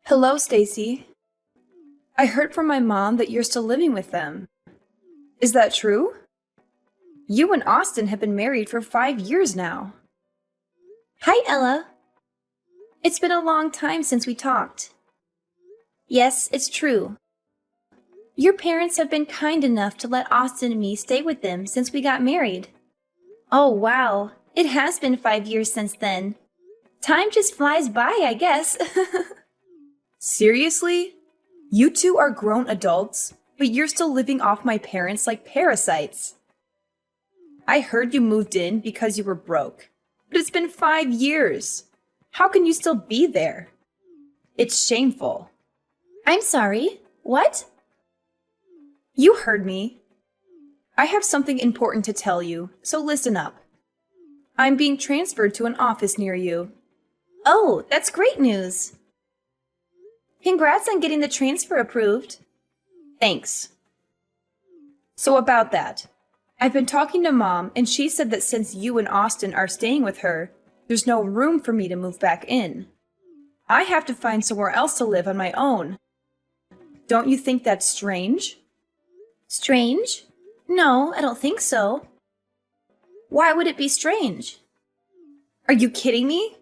Hello, Stacy. I heard from my mom that you're still living with them. Is that true? You and Austin have been married for 5 years now. Hi, Ella. It's been a long time since we talked. Yes, it's true. Your parents have been kind enough to let Austin and me stay with them since we got married. Oh, wow. It has been 5 years since then. Time just flies by, I guess. Seriously? You two are grown adults, but you're still living off my parents like parasites. I heard you moved in because you were broke, but it's been 5 years. How can you still be there? It's shameful. I'm sorry. What? You heard me. I have something important to tell you, so listen up. I'm being transferred to an office near you. Oh, that's great news. Congrats on getting the transfer approved. Thanks. So about that, I've been talking to Mom, and she said that since you and Austin are staying with her, there's no room for me to move back in. I have to find somewhere else to live on my own. Don't you think that's strange? Strange? No, I don't think so. Why would it be strange? Are you kidding me?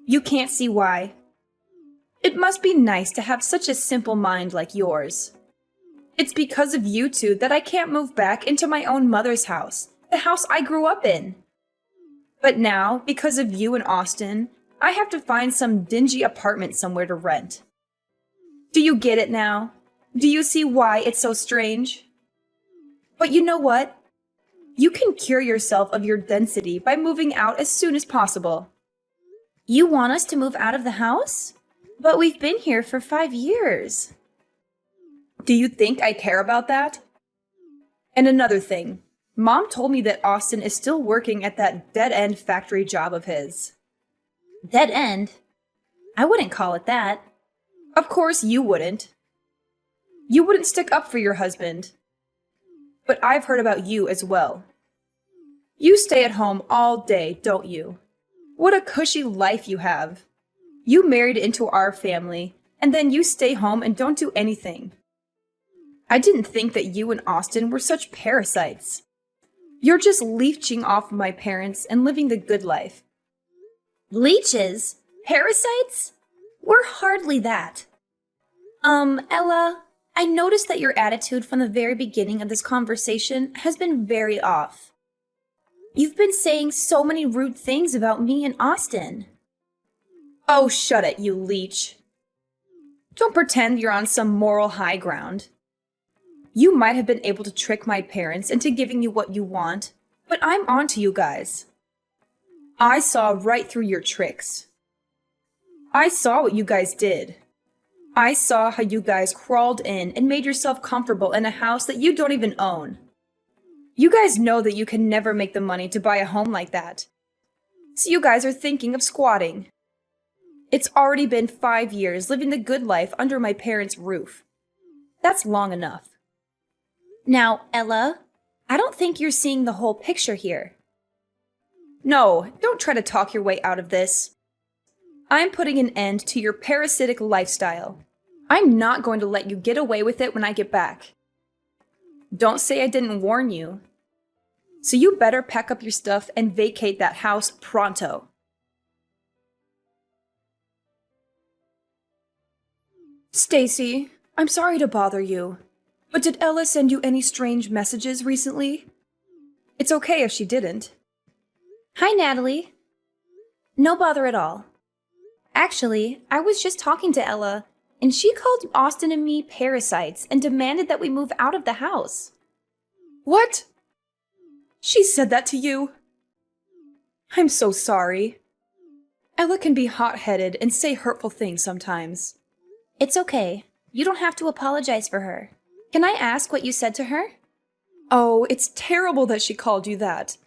You can't see why. It must be nice to have such a simple mind like yours. It's because of you two that I can't move back into my own mother's house, the house I grew up in. But now, because of you and Austin, I have to find some dingy apartment somewhere to rent. Do you get it now? Do you see why it's so strange? But you know what? You can cure yourself of your density by moving out as soon as possible. You want us to move out of the house? But we've been here for 5 years. Do you think I care about that? And another thing, Mom told me that Austin is still working at that dead-end factory job of his. Dead end? I wouldn't call it that. Of course you wouldn't. You wouldn't stick up for your husband. But I've heard about you as well. You stay at home all day, don't you? What a cushy life you have. You married into our family, and then you stay home and don't do anything. I didn't think that you and Austin were such parasites. You're just leeching off my parents and living the good life. Leeches? Parasites? We're hardly that. Ella, I noticed that your attitude from the very beginning of this conversation has been very off. You've been saying so many rude things about me and Austin. Oh, shut it, you leech. Don't pretend you're on some moral high ground. You might have been able to trick my parents into giving you what you want, but I'm on to you guys. I saw right through your tricks. I saw what you guys did. I saw how you guys crawled in and made yourself comfortable in a house that you don't even own. You guys know that you can never make the money to buy a home like that. So you guys are thinking of squatting. It's already been 5 years living the good life under my parents' roof. That's long enough. Now, Ella, I don't think you're seeing the whole picture here. No, don't try to talk your way out of this. I'm putting an end to your parasitic lifestyle. I'm not going to let you get away with it when I get back. Don't say I didn't warn you. So you better pack up your stuff and vacate that house pronto. Stacy, I'm sorry to bother you, but did Ella send you any strange messages recently? It's okay if she didn't. Hi, Natalie. No bother at all. Actually, I was just talking to Ella, and she called Austin and me parasites and demanded that we move out of the house. What? She said that to you? I'm so sorry. Ella can be hot-headed and say hurtful things sometimes. It's okay. You don't have to apologize for her. Can I ask what you said to her? Oh, it's terrible that she called you that.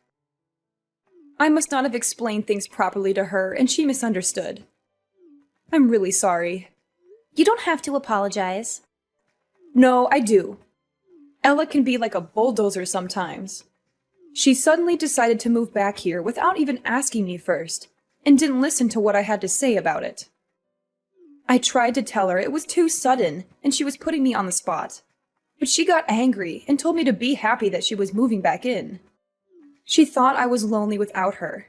I must not have explained things properly to her, and she misunderstood. I'm really sorry. You don't have to apologize. No, I do. Ella can be like a bulldozer sometimes. She suddenly decided to move back here without even asking me first, and didn't listen to what I had to say about it. I tried to tell her it was too sudden and she was putting me on the spot. But she got angry and told me to be happy that she was moving back in. She thought I was lonely without her.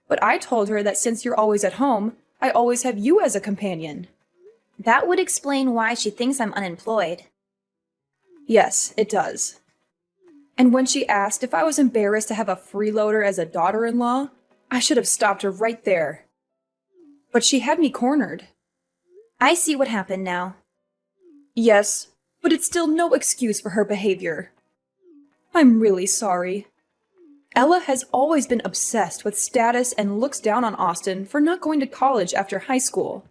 But I told her that since you're always at home, I always have you as a companion. That would explain why she thinks I'm unemployed. Yes, it does. And when she asked if I was embarrassed to have a freeloader as a daughter-in-law, I should have stopped her right there. But she had me cornered. I see what happened now. Yes, but it's still no excuse for her behavior. I'm really sorry. Ella has always been obsessed with status and looks down on Austin for not going to college after high school.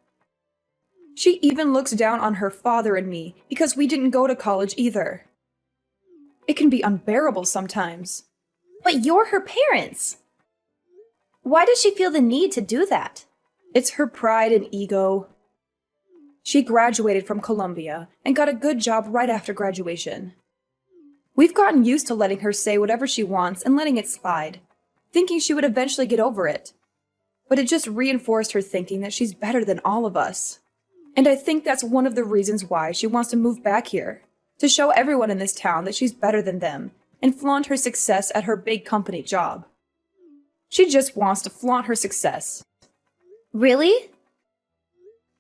She even looks down on her father and me because we didn't go to college either. It can be unbearable sometimes. But you're her parents. Why does she feel the need to do that? It's her pride and ego. She graduated from Columbia and got a good job right after graduation. We've gotten used to letting her say whatever she wants and letting it slide, thinking she would eventually get over it. But it just reinforced her thinking that she's better than all of us. And I think that's one of the reasons why she wants to move back here, to show everyone in this town that she's better than them and flaunt her success at her big company job. She just wants to flaunt her success. Really?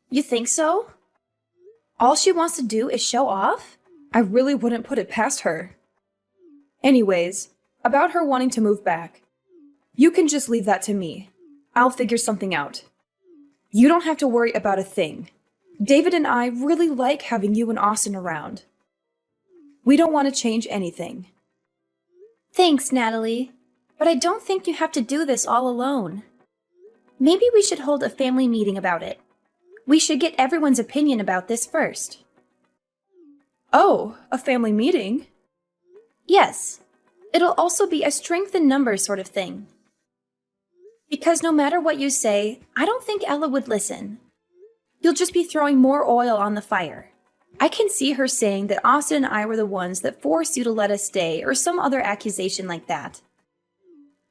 You think so? All she wants to do is show off? I really wouldn't put it past her. Anyways, about her wanting to move back. You can just leave that to me. I'll figure something out. You don't have to worry about a thing. David and I really like having you and Austin around. We don't want to change anything. Thanks, Natalie. But I don't think you have to do this all alone. Maybe we should hold a family meeting about it. We should get everyone's opinion about this first. Oh, a family meeting? Yes. It'll also be a strength in numbers sort of thing. Because no matter what you say, I don't think Ella would listen. You'll just be throwing more oil on the fire. I can see her saying that Austin and I were the ones that forced you to let us stay or some other accusation like that.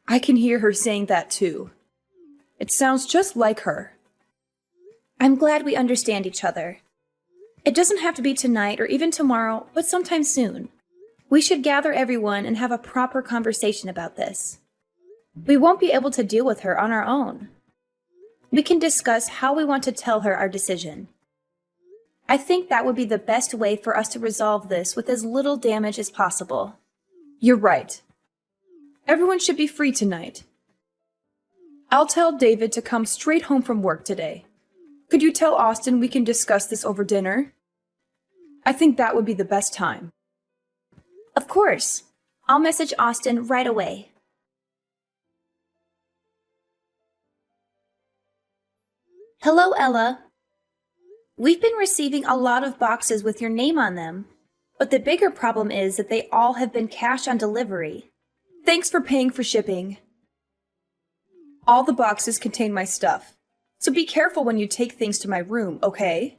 I can hear her saying that too. It sounds just like her. I'm glad we understand each other. It doesn't have to be tonight or even tomorrow, but sometime soon. We should gather everyone and have a proper conversation about this. We won't be able to deal with her on our own. We can discuss how we want to tell her our decision. I think that would be the best way for us to resolve this with as little damage as possible. You're right. Everyone should be free tonight. I'll tell David to come straight home from work today. Could you tell Austin we can discuss this over dinner? I think that would be the best time. Of course. I'll message Austin right away. Hello, Ella. We've been receiving a lot of boxes with your name on them, but the bigger problem is that they all have been cash on delivery. Thanks for paying for shipping. All the boxes contain my stuff, so be careful when you take things to my room, okay?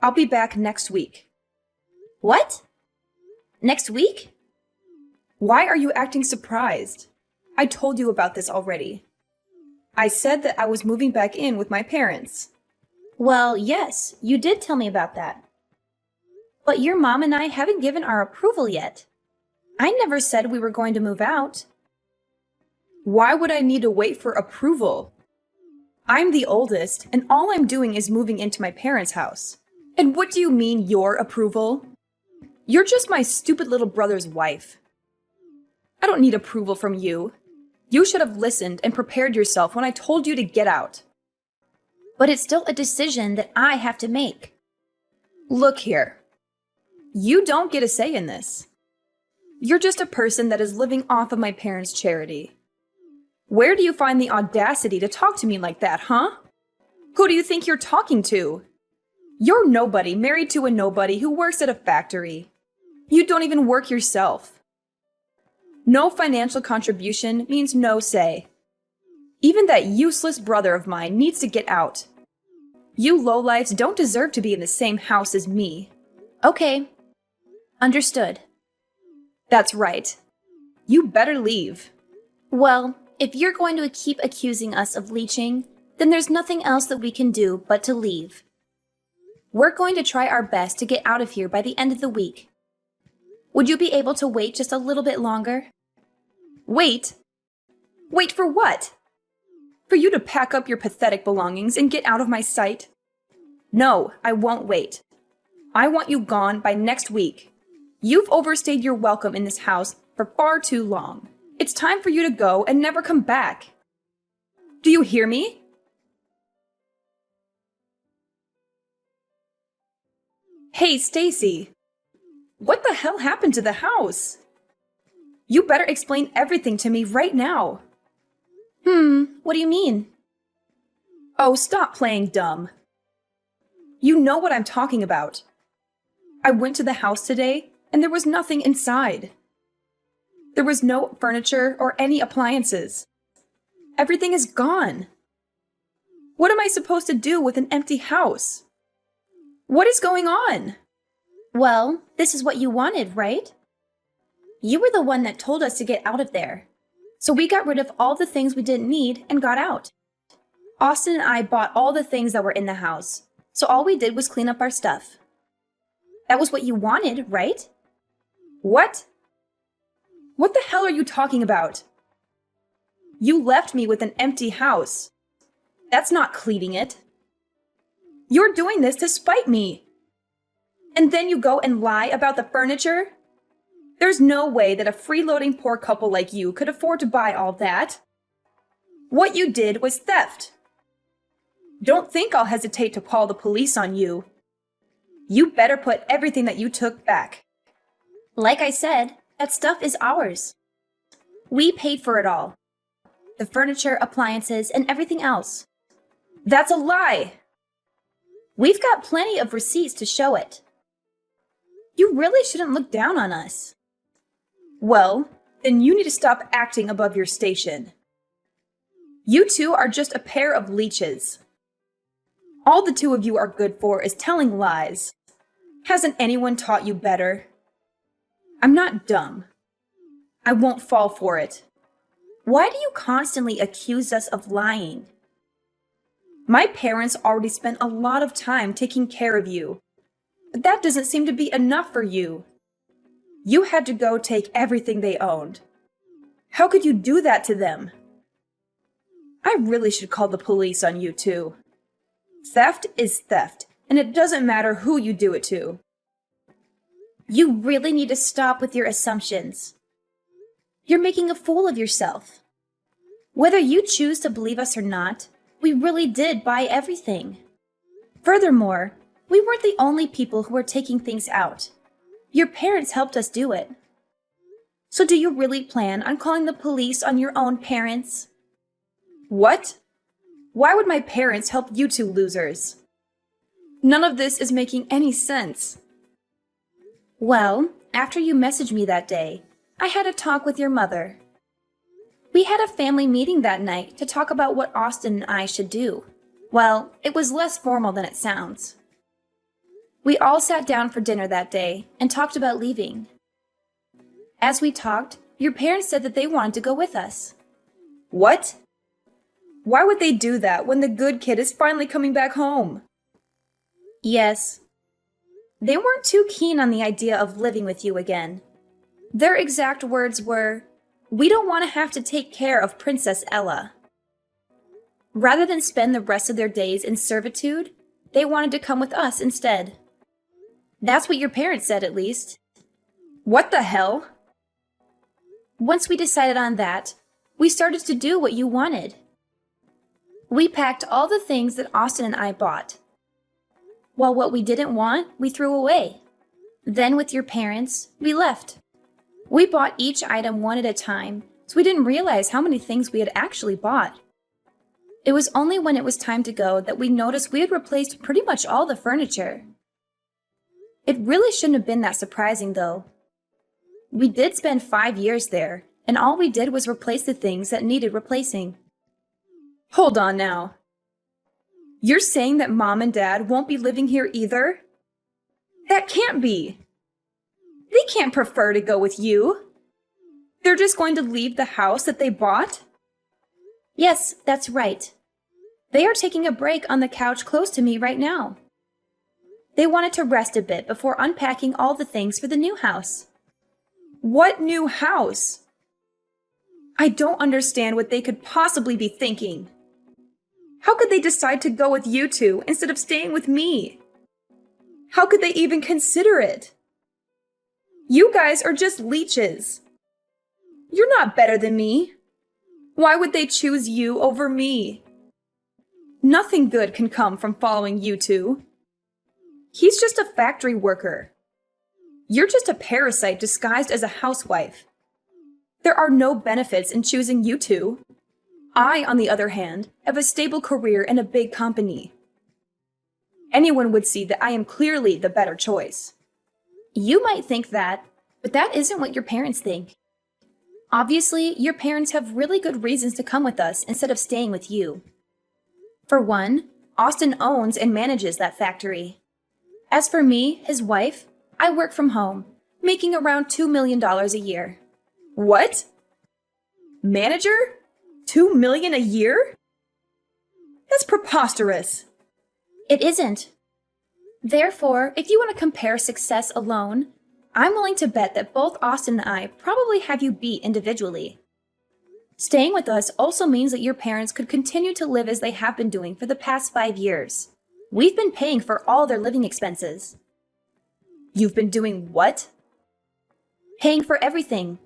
I'll be back next week. What? Next week? Why are you acting surprised? I told you about this already. I said that I was moving back in with my parents. Well, yes, you did tell me about that. But your mom and I haven't given our approval yet. I never said we were going to move out. Why would I need to wait for approval? I'm the oldest, and all I'm doing is moving into my parents' house. And what do you mean, your approval? You're just my stupid little brother's wife. I don't need approval from you. You should have listened and prepared yourself when I told you to get out. But it's still a decision that I have to make. Look here. You don't get a say in this. You're just a person that is living off of my parents' charity. Where do you find the audacity to talk to me like that, huh? Who do you think you're talking to? You're nobody married to a nobody who works at a factory. You don't even work yourself. No financial contribution means no say. Even that useless brother of mine needs to get out. You lowlifes don't deserve to be in the same house as me. Okay. Understood. That's right. You better leave. Well, if you're going to keep accusing us of leeching, then there's nothing else that we can do but to leave. We're going to try our best to get out of here by the end of the week. Would you be able to wait just a little bit longer? Wait? Wait for what? For you to pack up your pathetic belongings and get out of my sight? No, I won't wait. I want you gone by next week. You've overstayed your welcome in this house for far too long. It's time for you to go and never come back. Do you hear me? Hey, Stacy. What the hell happened to the house? You better explain everything to me right now. What do you mean? Oh, stop playing dumb. You know what I'm talking about. I went to the house today, and there was nothing inside. There was no furniture or any appliances. Everything is gone. What am I supposed to do with an empty house? What is going on? Well, this is what you wanted, right? You were the one that told us to get out of there. So we got rid of all the things we didn't need and got out. Austin and I bought all the things that were in the house, so all we did was clean up our stuff. That was what you wanted, right? What? What the hell are you talking about? You left me with an empty house. That's not cleaning it. You're doing this to spite me. And then you go and lie about the furniture? There's no way that a freeloading poor couple like you could afford to buy all that. What you did was theft. Don't think I'll hesitate to call the police on you. You better put everything that you took back. Like I said, that stuff is ours. We paid for it all. The furniture, appliances, and everything else. That's a lie! We've got plenty of receipts to show it. You really shouldn't look down on us. Well, then you need to stop acting above your station. You two are just a pair of leeches. All the two of you are good for is telling lies. Hasn't anyone taught you better? I'm not dumb. I won't fall for it. Why do you constantly accuse us of lying? My parents already spent a lot of time taking care of you, but that doesn't seem to be enough for you. You had to go take everything they owned. How could you do that to them? I really should call the police on you too. Theft is theft, and it doesn't matter who you do it to. You really need to stop with your assumptions. You're making a fool of yourself. Whether you choose to believe us or not, we really did buy everything. Furthermore, we weren't the only people who were taking things out. Your parents helped us do it. So do you really plan on calling the police on your own parents? What? Why would my parents help you two losers? None of this is making any sense. Well, after you messaged me that day, I had a talk with your mother. We had a family meeting that night to talk about what Austin and I should do. Well, it was less formal than it sounds. We all sat down for dinner that day and talked about leaving. As we talked, your parents said that they wanted to go with us. What? Why would they do that when the good kid is finally coming back home? Yes. They weren't too keen on the idea of living with you again. Their exact words were, "We don't want to have to take care of Princess Ella." Rather than spend the rest of their days in servitude, they wanted to come with us instead. That's what your parents said, at least. What the hell? Once we decided on that, we started to do what you wanted. We packed all the things that Austin and I bought. While what we didn't want, we threw away. Then with your parents, we left. We bought each item one at a time, so we didn't realize how many things we had actually bought. It was only when it was time to go that we noticed we had replaced pretty much all the furniture. It really shouldn't have been that surprising, though. We did spend 5 years there, and all we did was replace the things that needed replacing. Hold on now. You're saying that Mom and Dad won't be living here either? That can't be. They can't prefer to go with you. They're just going to leave the house that they bought? Yes, that's right. They are taking a break on the couch close to me right now. They wanted to rest a bit before unpacking all the things for the new house. What new house? I don't understand what they could possibly be thinking. How could they decide to go with you two instead of staying with me? How could they even consider it? You guys are just leeches. You're not better than me. Why would they choose you over me? Nothing good can come from following you two. He's just a factory worker. You're just a parasite disguised as a housewife. There are no benefits in choosing you two. I, on the other hand, have a stable career in a big company. Anyone would see that I am clearly the better choice. You might think that, but that isn't what your parents think. Obviously, your parents have really good reasons to come with us instead of staying with you. For one, Austin owns and manages that factory. As for me, his wife, I work from home, making around $2 million a year. What? Manager? $2 million a year? That's preposterous. It isn't. Therefore, if you want to compare success alone, I'm willing to bet that both Austin and I probably have you beat individually. Staying with us also means that your parents could continue to live as they have been doing for the past 5 years. We've been paying for all their living expenses. You've been doing what? Paying for everything.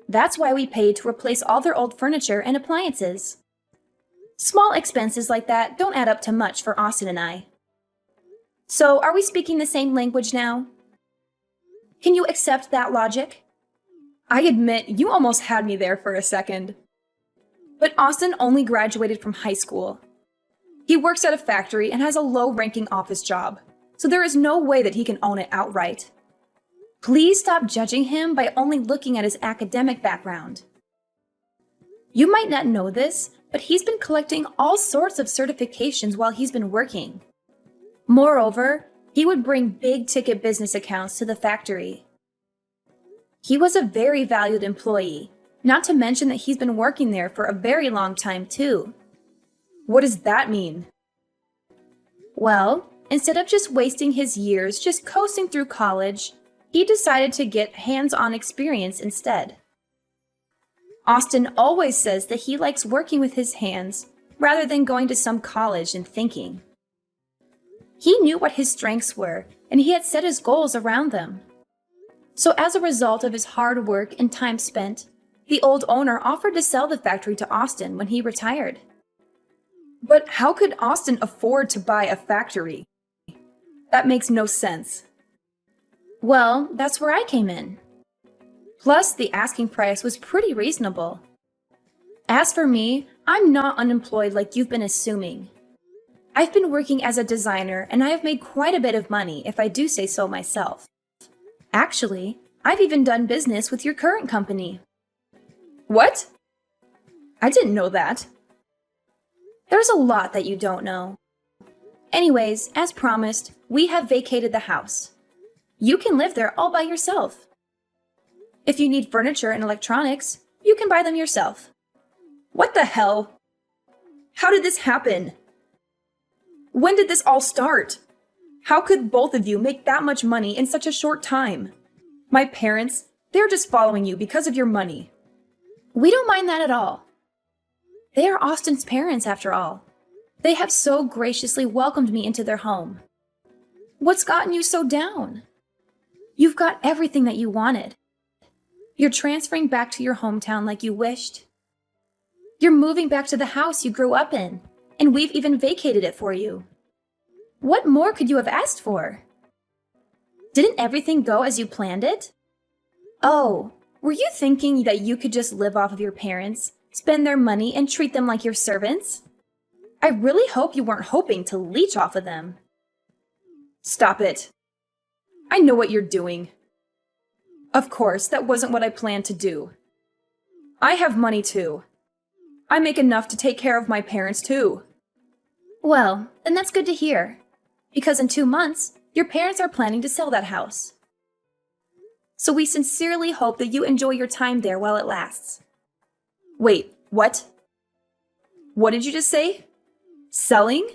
That's why we paid to replace all their old furniture and appliances. Small expenses like that don't add up to much for Austin and I. So, are we speaking the same language now? Can you accept that logic? I admit, you almost had me there for a second. But Austin only graduated from high school. He works at a factory and has a low-ranking office job, so there is no way that he can own it outright. Please stop judging him by only looking at his academic background. You might not know this, but he's been collecting all sorts of certifications while he's been working. Moreover, he would bring big-ticket business accounts to the factory. He was a very valued employee, not to mention that he's been working there for a very long time too. What does that mean? Well, instead of just wasting his years just coasting through college, he decided to get hands-on experience instead. Austin always says that he likes working with his hands rather than going to some college and thinking. He knew what his strengths were, and he had set his goals around them. So as a result of his hard work and time spent, the old owner offered to sell the factory to Austin when he retired. But how could Austin afford to buy a factory? That makes no sense. Well, that's where I came in. Plus, the asking price was pretty reasonable. As for me, I'm not unemployed like you've been assuming. I've been working as a designer and I have made quite a bit of money if I do say so myself. Actually, I've even done business with your current company. What? I didn't know that. There's a lot that you don't know. Anyways, as promised, we have vacated the house. You can live there all by yourself. If you need furniture and electronics, you can buy them yourself. What the hell? How did this happen? When did this all start? How could both of you make that much money in such a short time? My parents, they're just following you because of your money. We don't mind that at all. They are Austin's parents, after all. They have so graciously welcomed me into their home. What's gotten you so down? You've got everything that you wanted. You're transferring back to your hometown like you wished. You're moving back to the house you grew up in, and we've even vacated it for you. What more could you have asked for? Didn't everything go as you planned it? Oh, were you thinking that you could just live off of your parents, spend their money, and treat them like your servants? I really hope you weren't hoping to leech off of them. Stop it. I know what you're doing. Of course, that wasn't what I planned to do. I have money too. I make enough to take care of my parents too. Well, then that's good to hear. Because in 2 months, your parents are planning to sell that house. So we sincerely hope that you enjoy your time there while it lasts. Wait, what? What did you just say? Selling?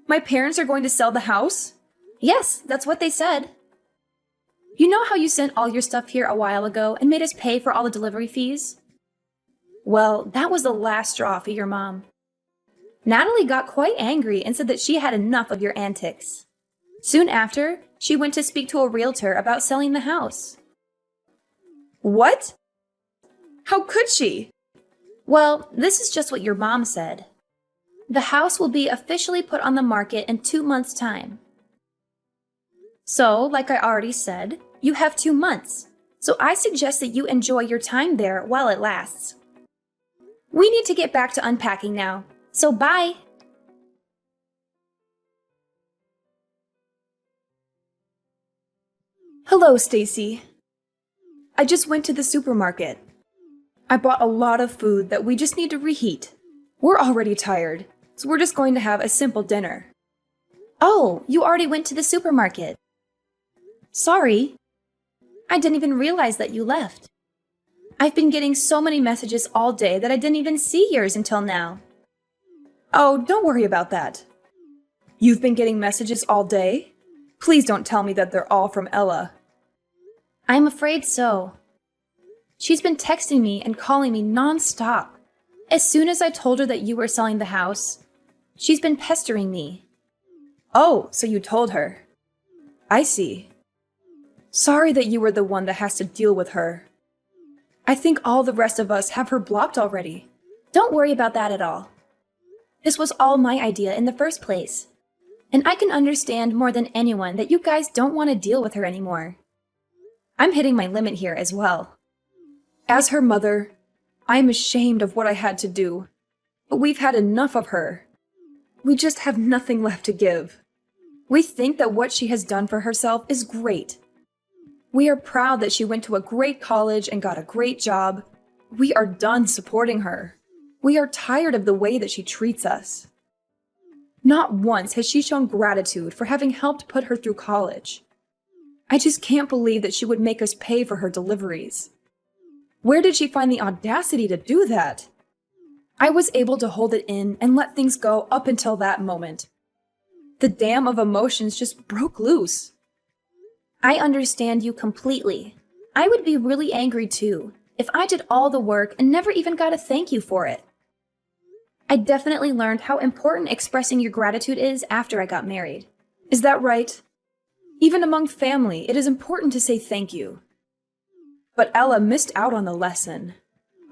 My parents are going to sell the house? Yes, that's what they said. You know how you sent all your stuff here a while ago and made us pay for all the delivery fees? Well, that was the last straw for your mom. Natalie got quite angry and said that she had enough of your antics. Soon after, she went to speak to a realtor about selling the house. What? How could she? Well, this is just what your mom said. The house will be officially put on the market in 2 months' time. So, like I already said, you have 2 months. So I suggest that you enjoy your time there while it lasts. We need to get back to unpacking now. So bye! Hello, Stacy. I just went to the supermarket. I bought a lot of food that we just need to reheat. We're already tired, so we're just going to have a simple dinner. Oh, you already went to the supermarket. Sorry. I didn't even realize that you left. I've been getting so many messages all day that I didn't even see yours until now. Oh, don't worry about that. You've been getting messages all day? Please don't tell me that they're all from Ella. I'm afraid so. She's been texting me and calling me non-stop. As soon as I told her that you were selling the house, she's been pestering me. Oh, so you told her. I see. Sorry that you were the one that has to deal with her. I think all the rest of us have her blocked already. Don't worry about that at all. This was all my idea in the first place. And I can understand more than anyone that you guys don't want to deal with her anymore. I'm hitting my limit here as well. As her mother, I am ashamed of what I had to do. But we've had enough of her. We just have nothing left to give. We think that what she has done for herself is great. We are proud that she went to a great college and got a great job. We are done supporting her. We are tired of the way that she treats us. Not once has she shown gratitude for having helped put her through college. I just can't believe that she would make us pay for her deliveries. Where did she find the audacity to do that? I was able to hold it in and let things go up until that moment. The dam of emotions just broke loose. I understand you completely. I would be really angry too if I did all the work and never even got a thank you for it. I definitely learned how important expressing your gratitude is after I got married. Is that right? Even among family, it is important to say thank you. But Ella missed out on the lesson.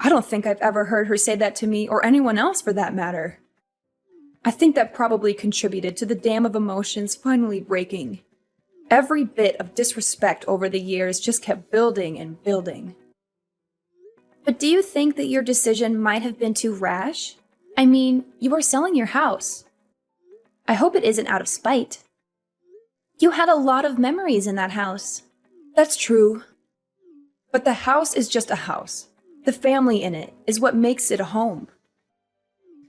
I don't think I've ever heard her say that to me or anyone else for that matter. I think that probably contributed to the dam of emotions finally breaking. Every bit of disrespect over the years just kept building and building. But do you think that your decision might have been too rash? I mean, you are selling your house. I hope it isn't out of spite. You had a lot of memories in that house. That's true. But the house is just a house. The family in it is what makes it a home.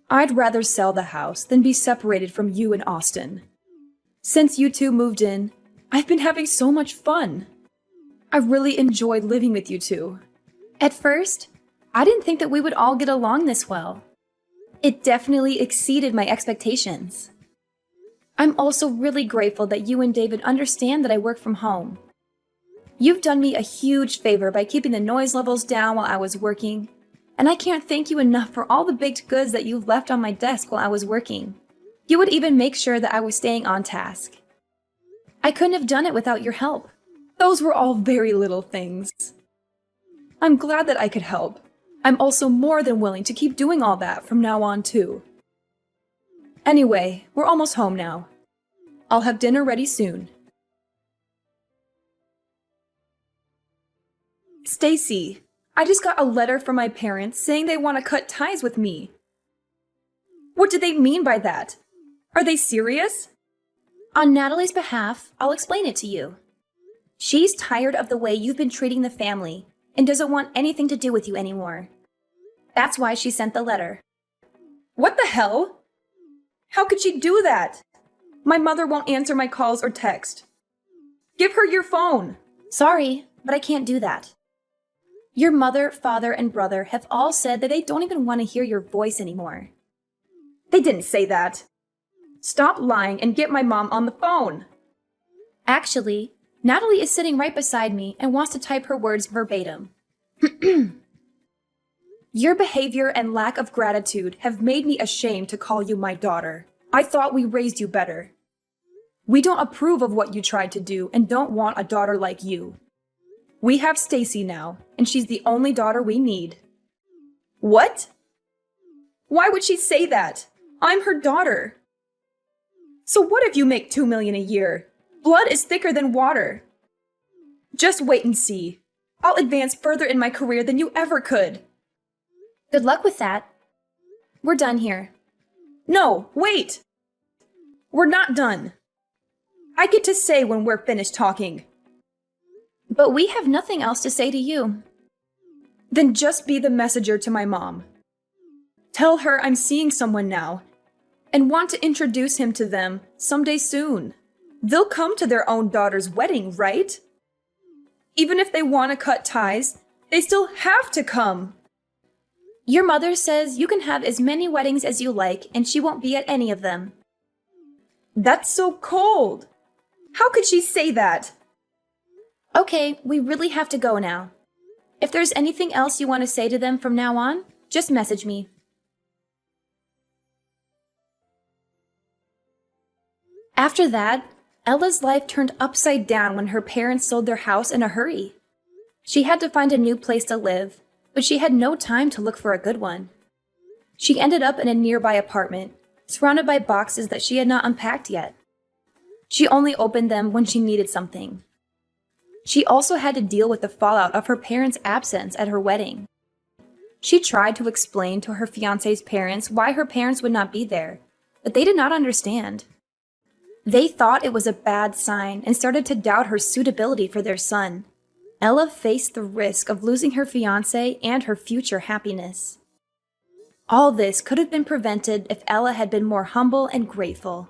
I'd rather sell the house than be separated from you and Austin. Since you two moved in, I've been having so much fun. I really enjoyed living with you two. At first, I didn't think that we would all get along this well. It definitely exceeded my expectations. I'm also really grateful that you and David understand that I work from home. You've done me a huge favor by keeping the noise levels down while I was working, and I can't thank you enough for all the baked goods that you've left on my desk while I was working. You would even make sure that I was staying on task. I couldn't have done it without your help. Those were all very little things. I'm glad that I could help. I'm also more than willing to keep doing all that from now on, too. Anyway, we're almost home now. I'll have dinner ready soon. Stacy, I just got a letter from my parents saying they want to cut ties with me. What do they mean by that? Are they serious? On Natalie's behalf, I'll explain it to you. She's tired of the way you've been treating the family and doesn't want anything to do with you anymore. That's why she sent the letter. What the hell? How could she do that? My mother won't answer my calls or text. Give her your phone. Sorry, but I can't do that. Your mother, father, and brother have all said that they don't even want to hear your voice anymore. They didn't say that. Stop lying and get my mom on the phone. Actually, Natalie is sitting right beside me and wants to type her words verbatim. Your behavior and lack of gratitude have made me ashamed to call you my daughter. I thought we raised you better. We don't approve of what you tried to do and don't want a daughter like you. We have Stacy now, and she's the only daughter we need. What? Why would she say that? I'm her daughter. So what if you make $2 million a year? Blood is thicker than water. Just wait and see. I'll advance further in my career than you ever could. Good luck with that. We're done here. No, wait! We're not done. I get to say when we're finished talking. But we have nothing else to say to you. Then just be the messenger to my mom. Tell her I'm seeing someone now and want to introduce him to them someday soon. They'll come to their own daughter's wedding, right? Even if they want to cut ties, they still have to come. Your mother says you can have as many weddings as you like and she won't be at any of them. That's so cold. How could she say that? Okay, we really have to go now. If there's anything else you want to say to them from now on, just message me. After that, Ella's life turned upside down when her parents sold their house in a hurry. She had to find a new place to live, but she had no time to look for a good one. She ended up in a nearby apartment, surrounded by boxes that she had not unpacked yet. She only opened them when she needed something. She also had to deal with the fallout of her parents' absence at her wedding. She tried to explain to her fiancé's parents why her parents would not be there, but they did not understand. They thought it was a bad sign and started to doubt her suitability for their son. Ella faced the risk of losing her fiancé and her future happiness. All this could have been prevented if Ella had been more humble and grateful.